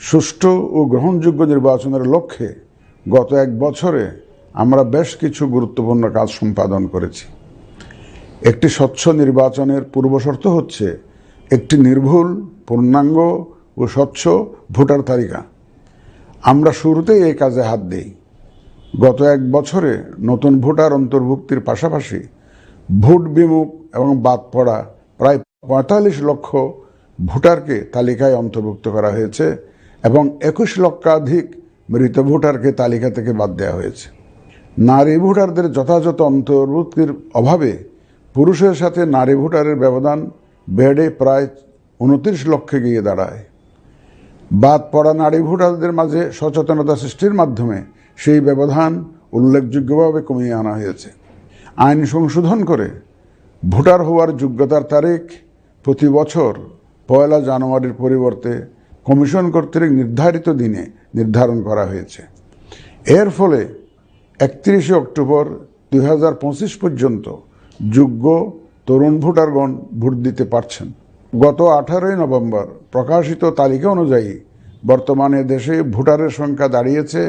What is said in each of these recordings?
সুষ্ঠু ও গ্রহণযোগ্য নির্বাচনের লক্ষ্যে গত এক বছরে আমরা বেশ কিছু গুরুত্বপূর্ণ কাজ সম্পাদন করেছি। একটি স্বচ্ছ নির্বাচনের পূর্বশর্ত হচ্ছে একটি নির্ভুল, পূর্ণাঙ্গ ও স্বচ্ছ ভোটার তালিকা। আমরা শুরুতেই এই কাজে হাত দিই। গত এক বছরে নতুন ভোটার অন্তর্ভুক্তির পাশাপাশি ভোট বিমুখ এবং বাদ পড়া প্রায় ৪৫ লক্ষ ভোটারকে তালিকায় অন্তর্ভুক্ত করা হয়েছে এবং ২১ লক্ষাধিক মৃত ভোটারকে তালিকা থেকে বাদ দেওয়া হয়েছে। নারী ভোটারদের যথাযথ অন্তর্ভুক্তির অভাবে পুরুষের সাথে নারী ভোটারের ব্যবধান বেড়ে প্রায় ২৯ লক্ষে গিয়ে দাঁড়ায়। বাদ পড়া নারী ভোটারদের মাঝে সচেতনতা সৃষ্টির মাধ্যমে সেই ব্যবধান উল্লেখযোগ্যভাবে কমিয়ে আনা হয়েছে। আইন সংশোধন করে ভোটার হওয়ার যোগ্যতার তারিখ প্রতি বছর ১ জানুয়ারির পরিবর্তে কমিশন কর্তৃক নির্ধারিত দিনে নির্ধারণ করা হয়েছে। এর ফলে ৩১ অক্টোবর ২০২৫ পর্যন্ত যোগ্য তরুণ ভোটারগণ ভোট দিতে পারছেন। গত ১৮ নভেম্বর প্রকাশিত তালিকা অনুযায়ী বর্তমানে দেশে ভোটারের সংখ্যা দাঁড়িয়েছে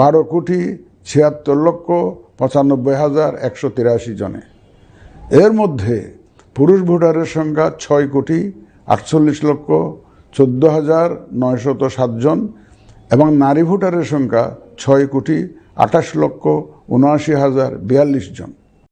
১২,৭৬,৯৫,১৮৩ জনে। এর মধ্যে পুরুষ ভোটারের সংখ্যা ৬,৪৮,১৪,৯০৭ জন এবং নারী ভোটারের সংখ্যা ৬,২৮,৭৯,০৪২ জন।